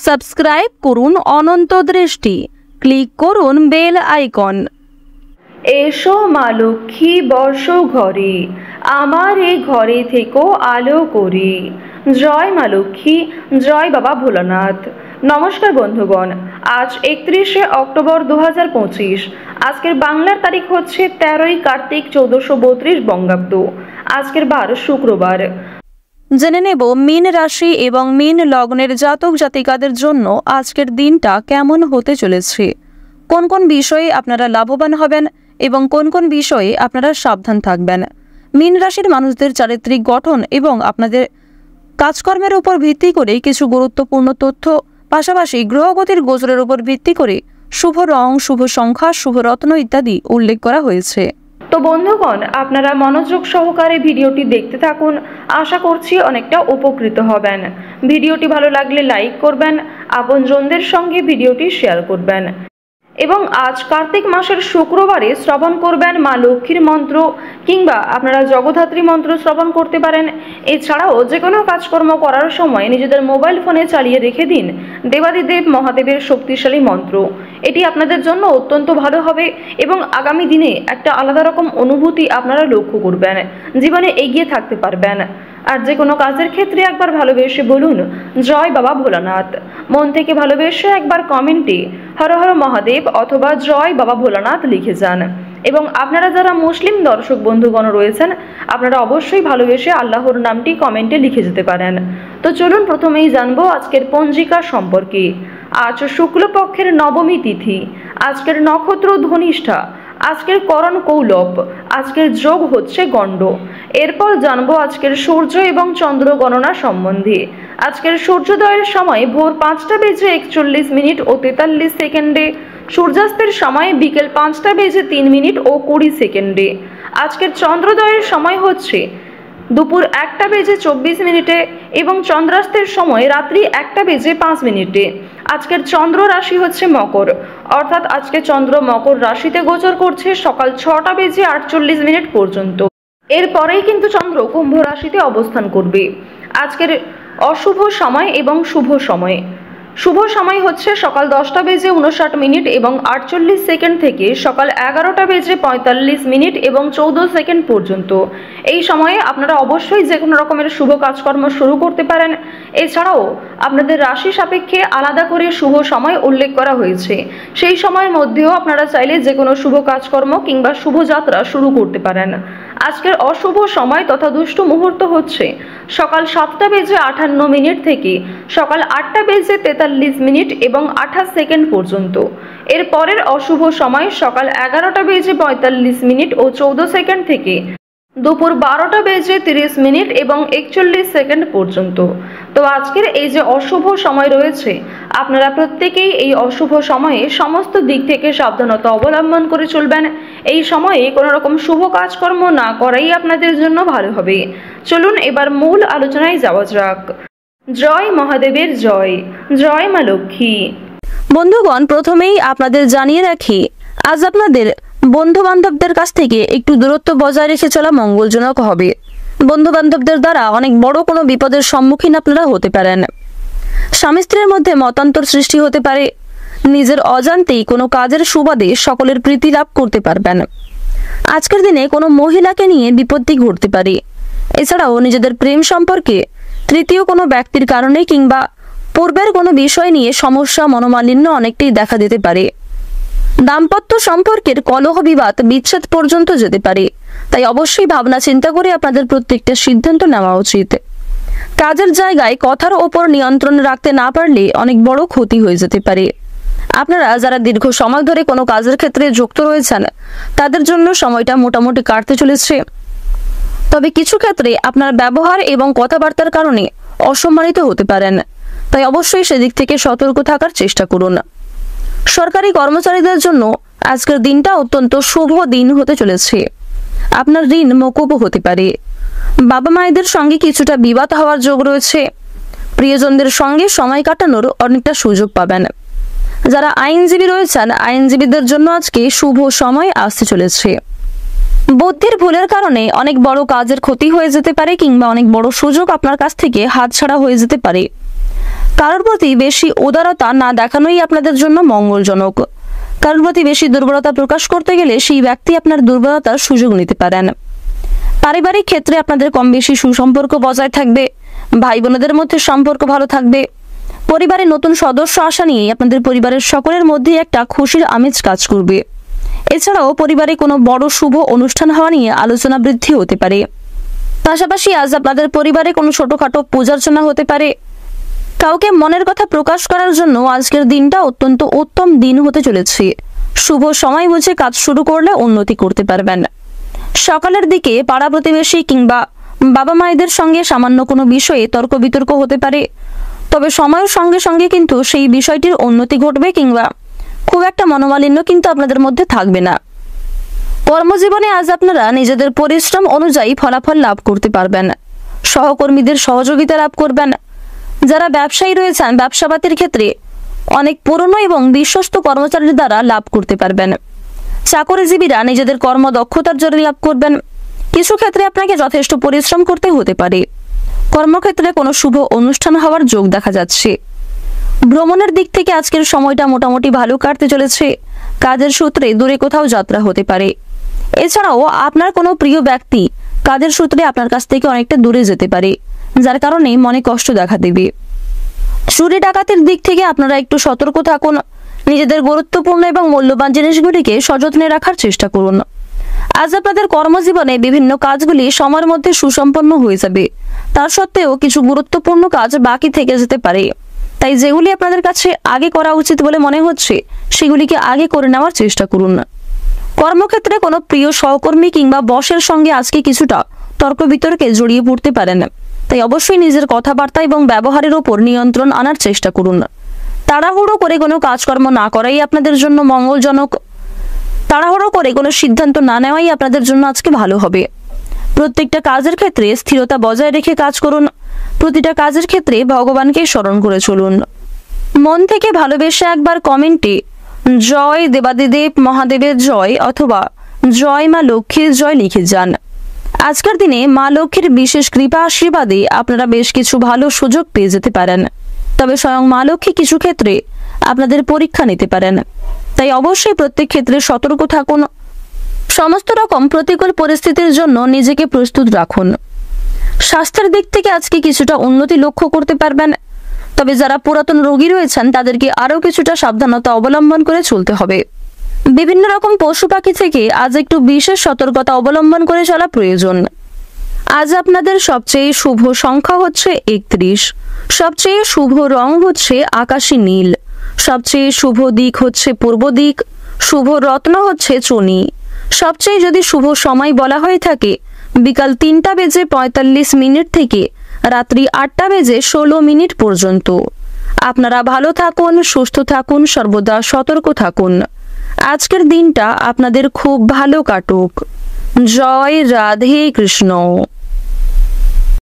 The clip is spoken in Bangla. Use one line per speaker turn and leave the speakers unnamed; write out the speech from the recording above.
সাবস্ক্রাইব করুন অনন্ত দৃষ্টি, ক্লিক করুন বেল আইকন।
এসো মা লক্ষ্মী বসো ঘরে, আমার এই ঘরে থেকো আলো করে। জয় মা লক্ষ্মী, জয় বাবা ভোলানাথ। নমস্কার বন্ধুগণ, আজ 31শে অক্টোবর 2025। আজকের বাংলার তারিখ হচ্ছে 13ই কার্তিক 1432 বঙ্গাব্দ। আজকের বার শুক্রবার।
জেনে নেব মীন রাশি এবং মীন লগ্নের জাতক জাতিকাদের জন্য আজকের দিনটা কেমন হতে চলেছে, কোন কোন বিষয়ে আপনারা লাভবান হবেন এবং কোন কোন বিষয়ে আপনারা সাবধান থাকবেন। মীন রাশির মানুষদের চারিত্রিক গঠন এবং আপনাদের কাজকর্মের উপর ভিত্তি করে কিছু গুরুত্বপূর্ণ তথ্য, পাশাপাশি গ্রহগতির গোচরের উপর ভিত্তি করে শুভ রং, শুভ সংখ্যা, শুভ রত্ন ইত্যাদি উল্লেখ করা হয়েছে।
তো বন্ধুগণ, আপনারা মনোযোগ সহকারে ভিডিওটি দেখতে থাকুন। আশা করছি অনেকটা উপকৃত হবেন। ভিডিওটি ভালো লাগলে লাইক করবেন, আপনজনদের সঙ্গে ভিডিওটি শেয়ার করবেন এবং আজ কার্তিক মাসের শুক্রবারে শ্রবণ করবেন মা লক্ষ্মীর মন্ত্র, কিংবা আপনারা জগদ্ধাত্রী মন্ত্র শ্রবণ করতে পারেন। এছাড়াও যে কোনো কাজকর্ম করার সময় নিজেদের মোবাইল ফোনে চালিয়ে রেখে দিন দেবাদিদেব মহাদেবের শক্তিশালী মন্ত্র। এটি আপনাদের জন্য অত্যন্ত ভালো হবে এবং আগামী দিনে একটা আলাদা রকম অনুভূতি আপনারা লক্ষ্য করবেন, জীবনে এগিয়ে থাকতে পারবেন। আর যে কোনো কাজের ক্ষেত্রে একবার ভালোবেসে বলুন জয় বাবা ভোলানাথ। মন থেকে ভালোবেসে একবার কমেন্টে হর হর মহাদেব অথবা জয় বাবা ভোলানাথ লিখে যান। এবং আপনারা যারা মুসলিম দর্শক বন্ধুগণ রয়েছেন, আপনারা অবশ্যই ভালোবেসে আল্লাহর নামটি কমেন্টে লিখে যেতে পারেন। তো চলুন প্রথমেই জানবো আজকের পঞ্জিকা সম্পর্কে। আজ শুক্লপক্ষের নবমী তিথি, আজকের নক্ষত্র ধনিষ্ঠা, আজকের করণ কৌলভ, আজকের যোগ হচ্ছে গণ্ড। এরপর জানবো আজকের সূর্য এবং চন্দ্র গণনা সম্বন্ধে। আজকের সূর্যোদয়ের সময় ভোর 5টা বেজে 41 মিনিট ও 43 সেকেন্ডে, সূর্যাস্তের সময় বিকেল 5টা বেজে 3 মিনিট ও 20 সেকেন্ডে। আজকের চন্দ্রোদয়ের সময় হচ্ছে দুপুর 1টা বেজে 24 মিনিটে এবং চন্দ্রাস্তের সময় রাত্রি 1টা বেজে 5 মিনিটে। আজকের চন্দ্র রাশি হচ্ছে মকর, অর্থাৎ আজকে চন্দ্র মকর রাশিতে গোচর করছে সকাল 6টা বেজে 48 মিনিট পর্যন্ত। এরপরেই কিন্তু চন্দ্র কুম্ভ রাশিতে অবস্থান করবে। আজকের অশুভ সময় এবং শুভ সময়। শুভ সময় হচ্ছে সকাল 10টা বেজে 59 মিনিট এবং 48 সেকেন্ড থেকে সকাল 11টা বেজে 45 মিনিট এবং 14 সেকেন্ড পর্যন্ত। এই সময়ে আপনারা অবশ্যই যে কোনো রকমের শুভ কাজকর্ম শুরু করতে পারেন। এছাড়াও আপনাদের রাশি সাপেক্ষে আলাদা করে শুভ সময় উল্লেখ করা হয়েছে, সেই সময়ের মধ্যেও আপনারা চাইলে যে কোনো শুভ কাজকর্ম কিংবা শুভযাত্রা শুরু করতে পারেন। আজকের অশুভ সময় তথা দুষ্ট মুহূর্ত হচ্ছে সকাল 7টা বেজে 58 মিনিট থেকে সকাল 8টা বেজে 43 মিনিট এবং 28 সেকেন্ড পর্যন্ত। এর পরের অশুভ সময় সকাল 11টা বেজে 45 মিনিট ও 14 সেকেন্ড থেকে দুপুর 12টা বেজে 30 মিনিট এবং 41 সেকেন্ড পর্যন্ত। তো আজকের এই যে অশুভ সময় রয়েছে, আপনারা প্রত্যেকেই এই অশুভ সময়ে সমস্ত দিক থেকে সাবধানতা অবলম্বন করে চলবেন। এই সময়ে কোনো রকম শুভ কাজকর্ম না করাই আপনাদের জন্য ভালো হবে। চলুন এবার মূল আলোচনায় যাওয়া যাক। জয় মহাদেবের জয়, জয় মা লক্ষ্মী।
বন্ধুগণ, প্রথমেই আপনাদের জানিয়ে রাখি, আজ আপনাদের বন্ধু বান্ধবদের কাছ থেকে একটু দূরত্ব বজায় রেখে চলা মঙ্গলজনক হবে। বন্ধু বান্ধবদের দ্বারা অনেক বড় কোনো বিপদের সম্মুখীন আপনারা হতে পারেন। স্বামী স্ত্রীর মধ্যে মতান্তর সৃষ্টি হতে পারে। নিজের অজান্তেই কোনো কাজের সুবাদে সকলের প্রীতি লাভ করতে পারবেন। আজকের দিনে কোনো মহিলাকে নিয়ে বিপত্তি ঘটতে পারে। এছাড়াও নিজেদের প্রেম সম্পর্কে তৃতীয় কোনো ব্যক্তির কারণে কিংবা পূর্বের কোনো বিষয় নিয়ে সমস্যা, মনোমালিন্য অনেকটাই দেখা দিতে পারে। দাম্পত্য সম্পর্কের কলহ, বিবাদ, বিচ্ছেদ পর্যন্ত যেতে পারে। তাই অবশ্যই ভাবনা চিন্তা করে আপনাদের প্রত্যেকটা সিদ্ধান্ত নেওয়া উচিত। কাজের জায়গায় কথার ওপর নিয়ন্ত্রণ রাখতে না পারলে অনেক বড় ক্ষতি হয়ে যেতে পারে। আপনারা যারা দীর্ঘ সময় ধরে কোনো কাজের ক্ষেত্রে যুক্ত রয়েছেন, তাদের জন্য সময়টা মোটামুটি কাটতে চলেছে। তবে কিছু ক্ষেত্রে আপনার ব্যবহার এবং কথাবার্তার কারণে অসম্মানিত হতে পারেন। তাই অবশ্যই সেদিক থেকে সতর্ক থাকার চেষ্টা করুন। সরকারি কর্মচারীদের জন্য আজকের দিনটা অত্যন্ত শুভ দিন হতে চলেছে। আপনার ঋণ মকুব হতে পারে। বাবা মায়েদের সঙ্গে কিছুটা বিবাদ হওয়ার যোগ রয়েছে। প্রিয়জনদের সঙ্গে সময় কাটানোর অনেকটা সুযোগ পাবেন। যারা আইনজীবী রয়েছেন, আইনজীবীদের জন্য আজকে শুভ সময় আসতে চলেছে। বুদ্ধির ভুলের কারণে অনেক বড় কাজের ক্ষতি হয়ে যেতে পারে কিংবা অনেক বড় সুযোগ আপনার কাছ থেকে হাতছাড়া হয়ে যেতে পারে। কারোর প্রতি বেশি উদারতা না দেখানোই আপনাদের জন্য মঙ্গলজনক। কারোর প্রতি বেশি দুর্বলতা প্রকাশ করতে গেলে সেই ব্যক্তি আপনার দুর্বলতার সুযোগ নিতে পারেন। পারিবারিক ক্ষেত্রে আপনাদের কম বেশি সুসম্পর্ক বজায় থাকবে। ভাই বোনদের মধ্যে সম্পর্ক ভালো থাকবে। পরিবারে নতুন সদস্য আসা নিয়ে আপনাদের পরিবারের সকলের মধ্যে একটা খুশির আমেজ কাজ করবে। এছাড়াও পরিবারে কোনো বড় শুভ অনুষ্ঠান হওয়া নিয়ে আলোচনা বৃদ্ধি হতে পারে। পাশাপাশি আজ আপনাদের পরিবারে কোনো ছোটখাটো পূজার্চনা হতে পারে। কাউকে মনের কথা প্রকাশ করার জন্য আজকের দিনটা অত্যন্ত উত্তম দিন হতে চলেছে। শুভ সময় বুঝে কাজ শুরু করলে উন্নতি করতে পারবেন। সকালের দিকে পাড়া প্রতিবেশী কিংবা বাবা মায়েদের সঙ্গে সামান্য কোনো বিষয়ে তর্ক বিতর্ক হতে পারে। তবে সময়ের সঙ্গে সঙ্গে কিন্তু সেই বিষয়টির উন্নতি ঘটবে কিংবা খুব একটা মনোমালিন্য কিন্তু আপনাদের মধ্যে থাকবে না। কর্মজীবনে আজ আপনারা নিজেদের পরিশ্রম অনুযায়ী ফলাফল লাভ করতে পারবেন। সহকর্মীদের সহযোগিতা লাভ করবেন। যারা ব্যবসায়ী রয়েছেন ব্যবসাপাতির ক্ষেত্রে অনেক পুরনো এবং বিশ্বস্ত কর্মচারীর দ্বারা লাভ করতে পারবেন। চাকরিজীবীরা নিজেদের কর্মদক্ষতার জোরে লাভ করবেন। কিছু ক্ষেত্রে আপনাকে যথেষ্ট পরিশ্রম করতে হতে পারে। কর্মক্ষেত্রে কোনো শুভ অনুষ্ঠান হওয়ার যোগ দেখা যাচ্ছে। ভ্রমণের দিক থেকে আজকের সময়টা মোটামুটি ভালো কাটতে চলেছে। কাজের সূত্রে দূরে কোথাও যাত্রা হতে পারে। এছাড়াও আপনার কোনো প্রিয় ব্যক্তি কাজের সূত্রে আপনার কাছ থেকে অনেকটা দূরে যেতে পারে, যার কারণে মনে কষ্ট দেখা দেবে। চুরি ডাকাতির দিক থেকে আপনারা একটু সতর্ক থাকুন। নিজেদের গুরুত্বপূর্ণ এবং মূল্যবান জিনিসগুলিকে সযত্নে রাখার চেষ্টা করুন। আজ আপনাদের কর্মজীবনে বিভিন্ন কাজগুলি সময়ের মধ্যে সুসম্পন্ন হয়ে যাবে। তার সত্ত্বেও কিছু গুরুত্বপূর্ণ কাজ বাকি থেকে যেতে পারে। তাই যেগুলি আপনাদের কাছে আগে করা উচিত বলে মনে হচ্ছে সেগুলিকে আগে করে নেওয়ার চেষ্টা করুন। কর্মক্ষেত্রে কোনো প্রিয় সহকর্মী কিংবা বসের সঙ্গে আজকে কিছুটা তর্ক বিতর্কে জড়িয়ে পড়তে পারেন। তাই অবশ্যই নিজের কথাবার্তা এবং ব্যবহারের উপর নিয়ন্ত্রণ আনার চেষ্টা করুন। তাড়াহুড়ো করে কোনো কাজকর্ম না করাই আপনাদের জন্য মঙ্গলজনক। তাড়াহুড়ো করে কোনো সিদ্ধান্ত না নেওয়াই আপনাদের জন্য আজকে ভালো হবে। প্রত্যেকটা কাজের ক্ষেত্রে স্থিরতা বজায় রেখে কাজ করুন। প্রতিটা কাজের ক্ষেত্রে ভগবানকে স্মরণ করে চলুন। মন থেকে ভালোবেসে একবার কমেন্টে জয় দেবাদিদেব মহাদেবের জয় অথবা জয় মা লক্ষ্মীর জয় লিখে যান। আজকের দিনে মা লক্ষ্মীর বিশেষ কৃপা আশীর্বাদে আপনারা বেশ কিছু ভালো সুযোগ পেয়ে যেতে পারেন। তবে স্বয়ং মা লক্ষ্মী কিছু ক্ষেত্রে আপনাদের পরীক্ষা নিতে পারেন। তাই অবশ্যই প্রত্যেক ক্ষেত্রে সতর্ক থাকুন। সমস্ত রকম প্রতিকূল পরিস্থিতির জন্য নিজেকে প্রস্তুত রাখুন। স্বাস্থ্যের দিক থেকে আজকে কিছুটা উন্নতি লক্ষ্য করতে পারবেন। তবে যারা পুরাতন রোগী রয়েছেন তাদেরকে আরও কিছুটা সাবধানতা অবলম্বন করে চলতে হবে। বিভিন্ন রকম পশু পাখি থেকে আজ একটু বিশেষ সতর্কতা অবলম্বন করে চলা প্রয়োজন। আজ আপনাদের সবচেয়ে শুভ সংখ্যা হচ্ছে 31। সবচেয়ে শুভ রং হচ্ছে আকাশী নীল। সবচেয়ে শুভ দিক হচ্ছে পূর্ব দিক। শুভ রত্ন হচ্ছে চুনি। সবচেয়ে যদি শুভ সময় বলা হয়ে থাকে বিকাল 3:45 থেকে রাত্রি 8:16 পর্যন্ত। আপনারা ভালো থাকুন, সুস্থ থাকুন, সর্বদা সতর্ক থাকুন। আজকের দিনটা আপনাদের খুব ভালো কাটুক। জয় রাধে কৃষ্ণ।